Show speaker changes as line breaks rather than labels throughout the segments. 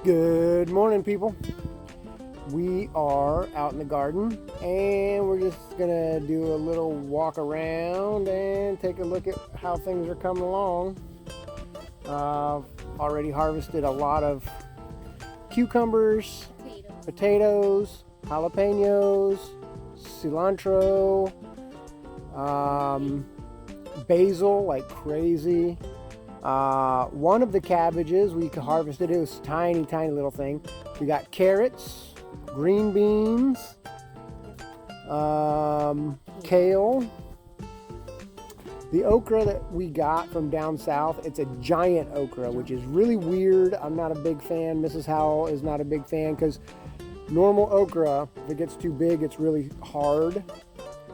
Good morning, people. We are out in the garden and we're just gonna do a little walk around and take a look at how things are coming along. Already harvested a lot of cucumbers, potatoes, jalapenos, cilantro, basil like crazy. One of the cabbages we harvested, it was tiny little thing. We got carrots, green beans, kale. The okra that we got from down south, it's a giant okra, which is really weird. I'm not a big fan. Mrs. Howell is not a big fan because normal okra, if it gets too big, it's really hard.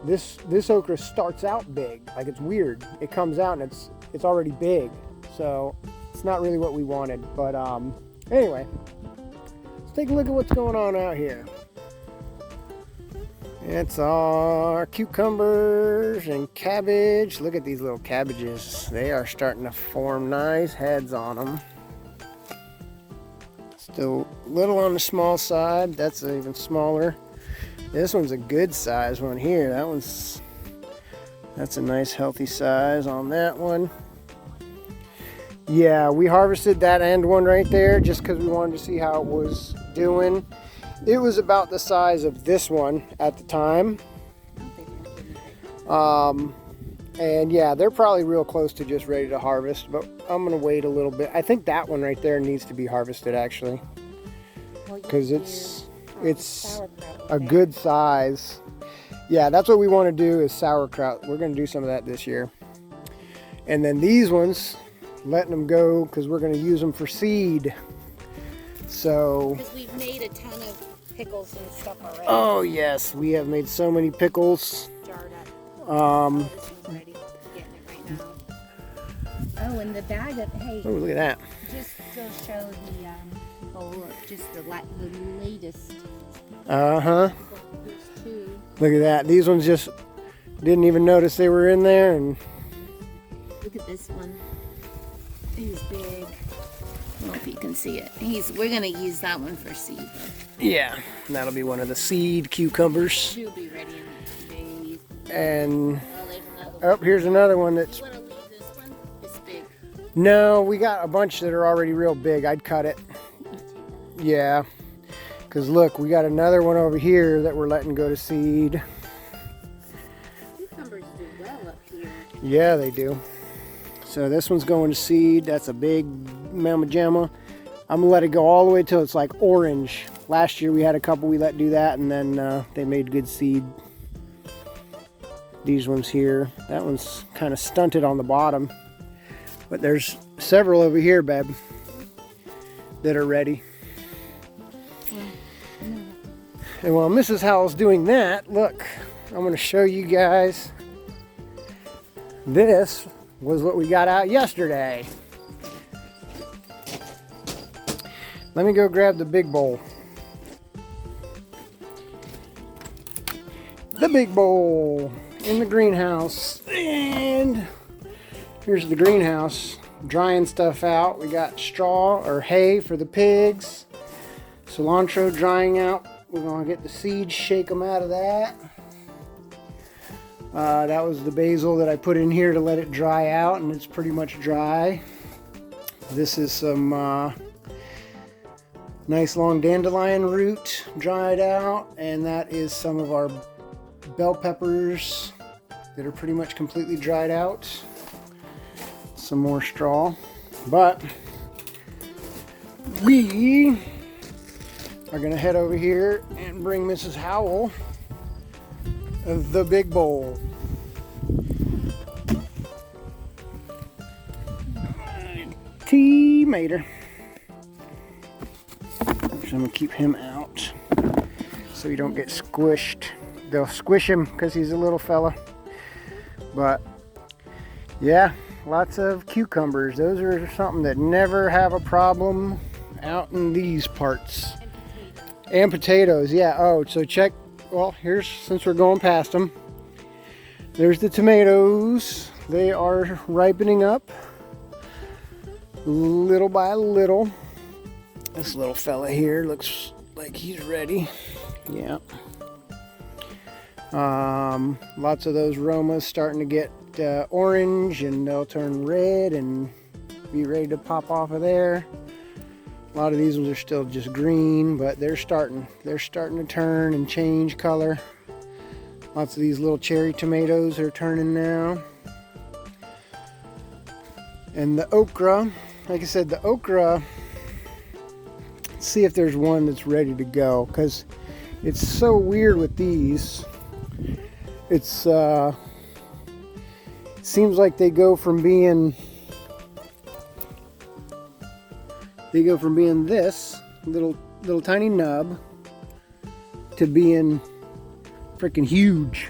This okra starts out big, like it's weird. It comes out and it's already big. So it's not really what we wanted, but anyway, let's take a look at what's going on out here. It's our cucumbers and cabbage. Look at these little cabbages. They are starting to form nice heads on them. Still a little on the small side. That's even smaller. This one's a good size one here. That's a nice healthy size on that one. Yeah, we harvested that end one right there just because we wanted to see how it was doing. It was about the size of this one at the time. And yeah, they're probably real close to just ready to harvest, but I'm going to wait a little bit. I think that one right there needs to be harvested actually because it's a good size. Yeah, that's what we want to do is sauerkraut. We're going to do some of that this year. And then these ones, letting them go because we're going to use them for seed. So
because we've made a ton of pickles and stuff already.
Oh yes, we have made so many pickles.
Jarred up. This one's ready. Getting it right now. Oh, and the bag of
Oh, look at that.
Just to show the latest. There's two.
Look at that. These ones just didn't even notice they were in there, and
look at this one. He's big. I don't know if you can see it. We're gonna use that one for seed.
Yeah, that'll be one of the seed cucumbers.
She'll be ready in days.
And
there's
here's another one that's.
You wanna leave this one? It's big.
No, we got a bunch that are already real big. I'd cut it. Yeah, because look, we got another one over here that we're letting go to seed.
Cucumbers do well up here.
Yeah, they do. So this one's going to seed. That's a big Mama Jamma. I'm gonna let it go all the way till it's like orange. Last year we had a couple we let do that, and then they made good seed. These ones here, that one's kind of stunted on the bottom, but there's several over here, babe, that are ready. And while Mrs. Howell's doing that, look, I'm going to show you guys. This was what we got out yesterday. Let me go grab the big bowl. The big bowl in the greenhouse. And here's the greenhouse, drying stuff out. We got straw or hay for the pigs. Cilantro drying out. We're going to get the seeds, shake them out of that. That was the basil that I put in here to let it dry out, and it's pretty much dry. This is some nice long dandelion root dried out, and that is some of our bell peppers that are pretty much completely dried out. Some more straw, but we are going to head over here and bring Mrs. Howell the big bowl. Mater. So I'm going to keep him out so he don't get squished. They'll squish him because he's a little fella. But yeah, lots of cucumbers. Those are something that never have a problem out in these parts. And potatoes, yeah. Oh, so check. Well, here's, since we're going past them, there's the tomatoes. They are ripening up little by little. This little fella here looks like he's ready. Yeah. Lots of those Romas starting to get orange, and they'll turn red and be ready to pop off of there. A lot of these ones are still just green, but they're starting to turn and change color. Lots of these little cherry tomatoes are turning now. And the okra, like I said, the okra, let's see if there's one that's ready to go, because it's so weird with these. It's seems like they go from being this little tiny nub to being freaking huge.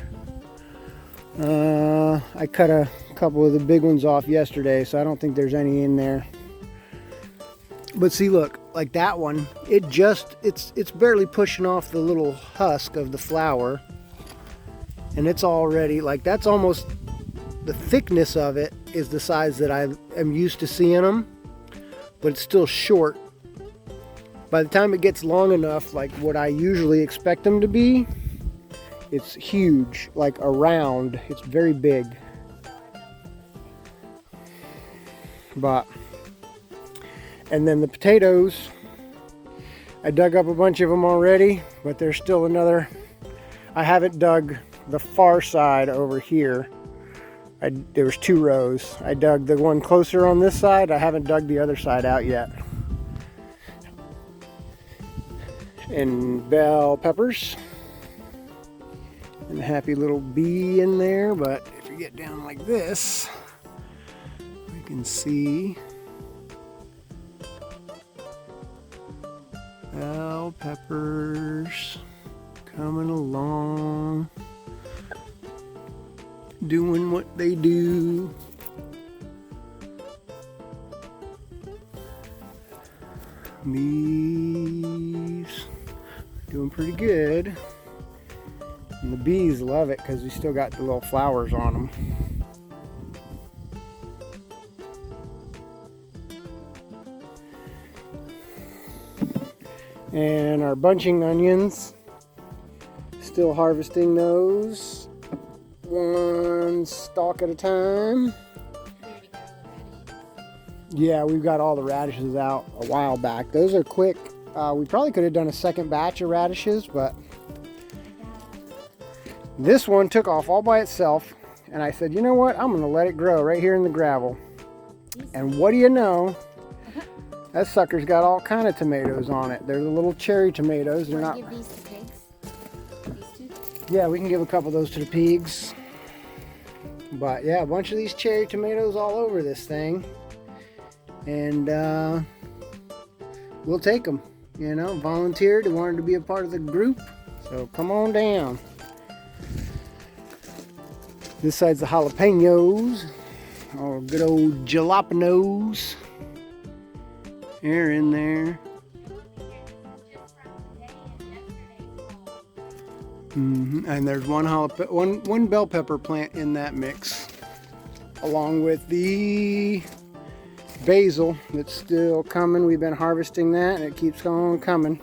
I cut a couple of the big ones off yesterday, so I don't think there's any in there. But see, look, like that one, it's barely pushing off the little husk of the flower, and it's already, like, that's almost, the thickness of it is the size that I am used to seeing them, but it's still short. By the time it gets long enough, like what I usually expect them to be, it's huge, like a round. It's very big. But, and then the potatoes, I dug up a bunch of them already, but there's still another. I haven't dug the far side over here. There was 2 rows. I dug the one closer on this side. I haven't dug the other side out yet. And bell peppers. And a happy little bee in there, but if you get down like this, we can see bell peppers coming along, doing what they do. These doing pretty good. And the bees love it because we still got the little flowers on them. And our bunching onions, still harvesting those, one stalk at a time. Yeah, we've got all the radishes out a while back. Those are quick. We probably could have done a second batch of radishes, but this one took off all by itself, and I said, you know what, I'm gonna let it grow right here in the gravel. And what do you know, that sucker's got all kind of tomatoes on it. They're the little cherry tomatoes. They're not. Give these to pigs? These two? Yeah, we can give a couple of those to the pigs. But yeah, a bunch of these cherry tomatoes all over this thing, and we'll take them. You know, volunteered, wanted to be a part of the group, so come on down. This side's the jalapenos, or good old jalapenos. They're in there. And there's one bell pepper plant in that mix, along with the basil that's still coming. We've been harvesting that, and it keeps on coming.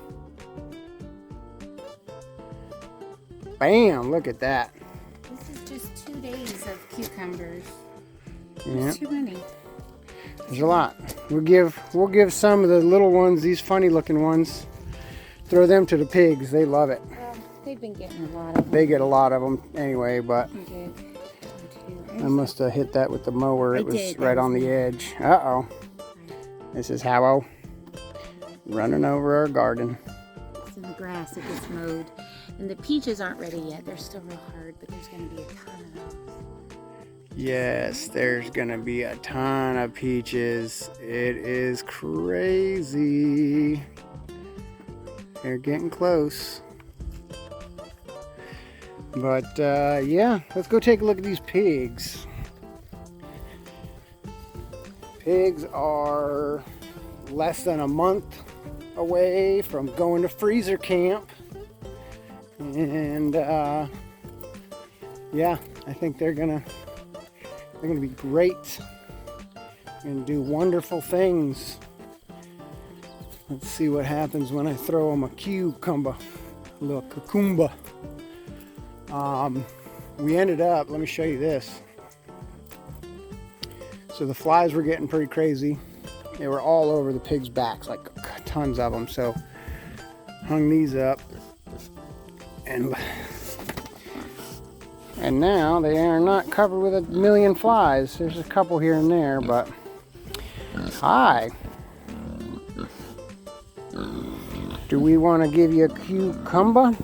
Bam! Look at that.
This is just 2 days of cucumbers.
Yeah.
There's too many.
There's a lot. We'll give some of the little ones, these funny looking ones, throw them to the pigs. They love it.
They've been getting a lot of them.
They get a lot of them anyway, but
Okay.
I must have hit that with the mower. It was right on the edge. Uh-oh. This is Howo running over our garden.
It's in the grass. It gets mowed. And the peaches aren't ready yet. They're still real hard, but there's going to be a ton of those.
Yes, there's gonna be a ton of peaches. It is crazy. They're getting close. But yeah, let's go take a look at these pigs. Pigs are less than a month away from going to freezer camp. And yeah, I think they're gonna be great and do wonderful things. Let's see what happens when I throw them a cucumber. A little cucumber. We ended up, let me show you this. So the flies were getting pretty crazy. They were all over the pigs' backs, like tons of them. So hung these up, and now they are not covered with a million flies. There's a couple here and there, but hi. Do we want to give you a cucumber?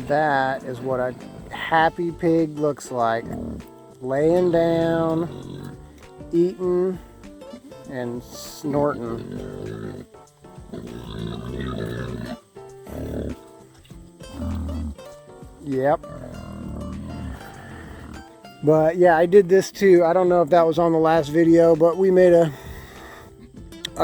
That is what a happy pig looks like. Laying down, eating, and snorting. Yep. But yeah, I did this too. I don't know if that was on the last video, but we made a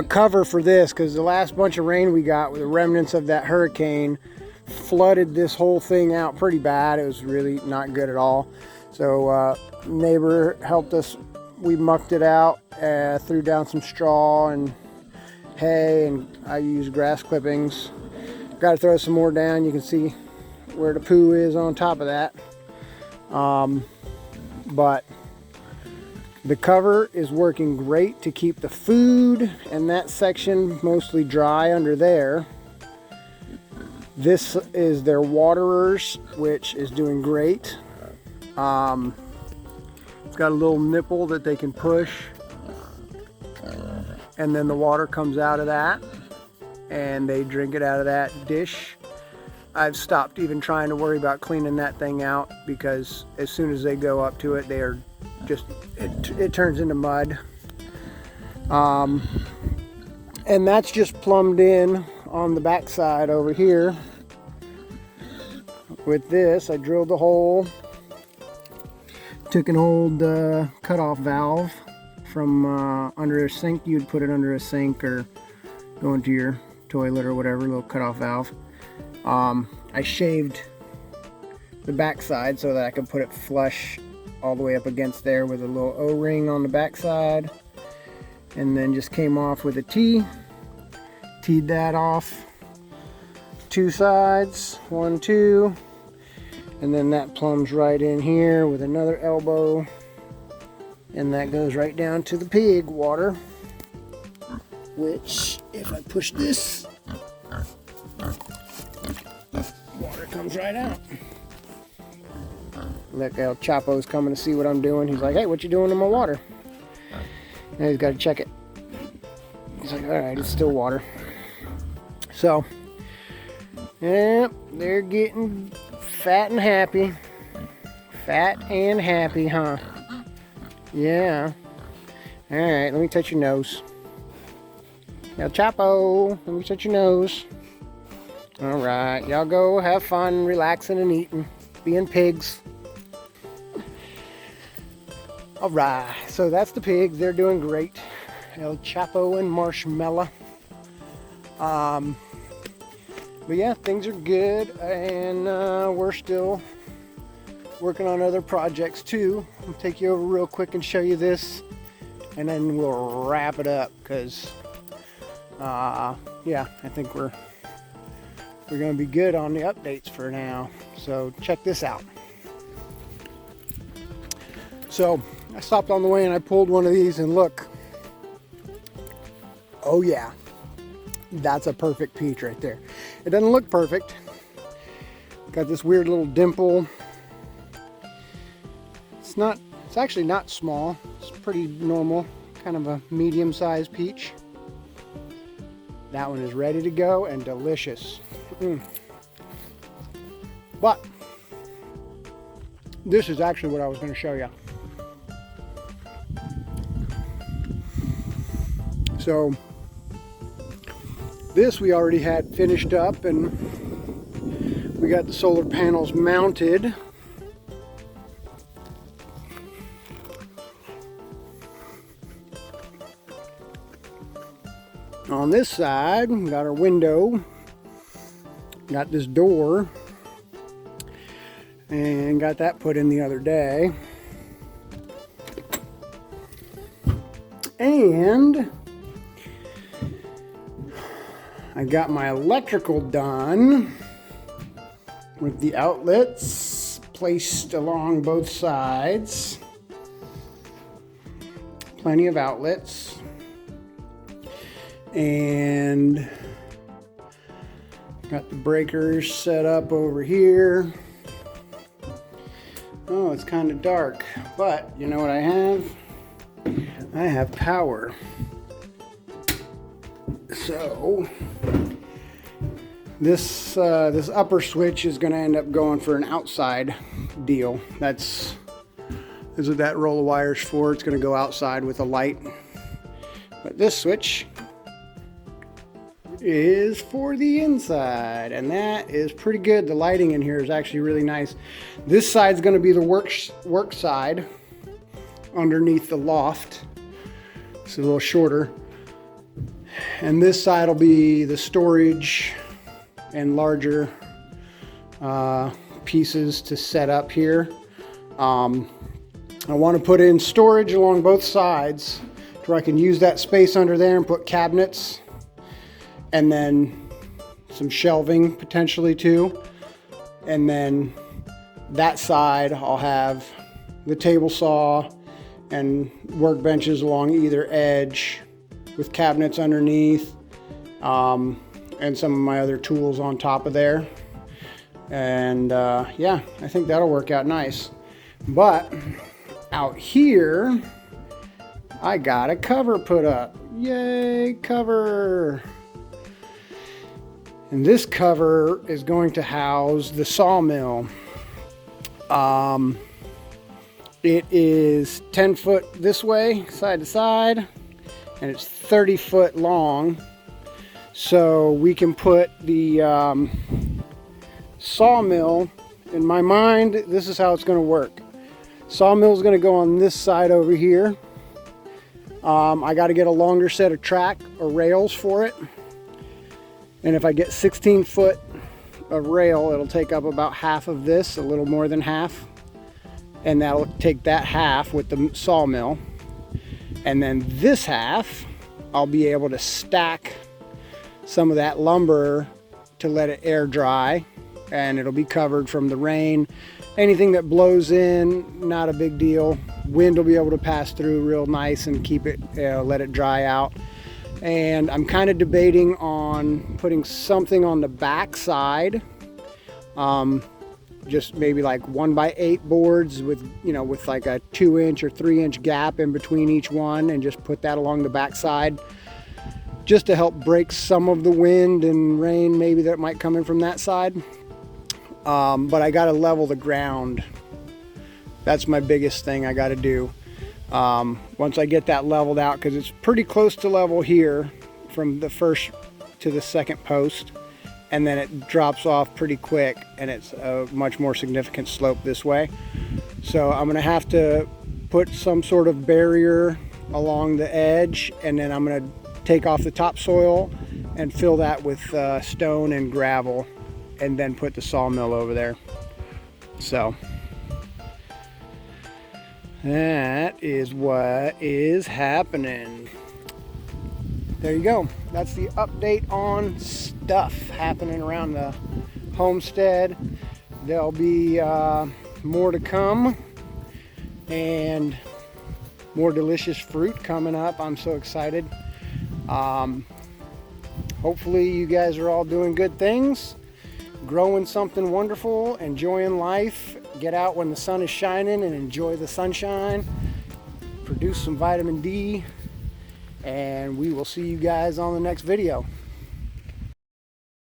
cover for this because the last bunch of rain we got with the remnants of that hurricane flooded this whole thing out pretty bad. It was really not good at all. So neighbor helped us. We mucked it out, threw down some straw and hay, and I used grass clippings. Got to throw some more down. You can see where the poo is on top of that. But the cover is working great to keep the food and that section mostly dry under there. This is their waterers, which is doing great. It's got a little nipple that they can push, and then the water comes out of that, and they drink it out of that dish. I've stopped even trying to worry about cleaning that thing out because as soon as they go up to it, they are just, it turns into mud. And that's just plumbed in on the back side over here. With this, I drilled a hole, took an old cutoff valve from under a sink. You'd put it under a sink or go into your toilet or whatever, little cutoff valve. I shaved the back side so that I could put it flush all the way up against there with a little O-ring on the back side, and then just came off with a T, teed that off two sides, 1, 2, and then that plumbs right in here with another elbow, and that goes right down to the pig water, which if I push this, water comes right out. Look, El Chapo's coming to see what I'm doing. He's like, hey, what you doing in my water? And he's got to check it. He's like, all right, it's still water. So, yeah, they're getting fat and happy. Fat and happy, huh? Yeah. All right, let me touch your nose. El Chapo, let me touch your nose. All right, y'all go have fun, relaxing and eating, being pigs. All right, so that's the pigs. They're doing great. El Chapo and Marshmallow. But yeah, things are good, and we're still working on other projects too. I'll take you over real quick and show you this, and then we'll wrap it up because, yeah, I think we're going to be good on the updates for now. So check this out. So I stopped on the way and I pulled one of these, and look. Oh yeah, that's a perfect peach right there. It doesn't look perfect. Got this weird little dimple. It's actually not small. It's pretty normal, kind of a medium-sized peach. That one is ready to go and delicious. But this is actually what I was going to show you. So this we already had finished up, and we got the solar panels mounted. On this side, we got our window, got this door, and got that put in the other day. And I got my electrical done with the outlets placed along both sides. Plenty of outlets. And got the breakers set up over here. Oh, it's kind of dark, but you know what I have? I have power. So this upper switch is going to end up going for an outside deal. That's what that roll of wires for. It's going to go outside with a light. But this switch is for the inside, and that is pretty good. The lighting in here is actually really nice. This side's going to be the work side underneath the loft. It's a little shorter. And this side will be the storage and larger pieces to set up here. I want to put in storage along both sides where I can use that space under there and put cabinets, and then some shelving potentially too. And then that side I'll have the table saw and workbenches along either edge with cabinets underneath, and some of my other tools on top of there. And yeah, I think that'll work out nice. But out here, I got a cover put up. Yay, cover! And this cover is going to house the sawmill. It is 10 foot this way, side to side, and it's 30 foot long. So we can put the sawmill, in my mind, this is how it's going to work. Sawmill is going to go on this side over here. I got to get a longer set of track or rails for it. And if I get 16 foot of rail, it'll take up about half of this, a little more than half. And that'll take that half with the sawmill. And then this half, I'll be able to stack some of that lumber to let it air dry, and it'll be covered from the rain. Anything that blows in, not a big deal. Wind will be able to pass through real nice and keep it, let it dry out. And I'm kind of debating on putting something on the back side, just maybe like 1x8 boards with, with like a 2-inch or 3-inch gap in between each one, and just put that along the back side, just to help break some of the wind and rain maybe that might come in from that side. But I got to level the ground. That's my biggest thing I got to do. Once I get that leveled out, because it's pretty close to level here from the first to the second post, and then it drops off pretty quick, and it's a much more significant slope this way. So I'm going to have to put some sort of barrier along the edge, and then I'm going to take off the topsoil and fill that with stone and gravel, and then put the sawmill over there. So that is what is happening. There you go. That's the update on stuff happening around the homestead. There'll be more to come, and more delicious fruit coming up. I'm so excited. Hopefully you guys are all doing good things, growing something wonderful, enjoying life. Get out when the sun is shining and enjoy the sunshine. Produce some vitamin D, and we will see you guys on the next video.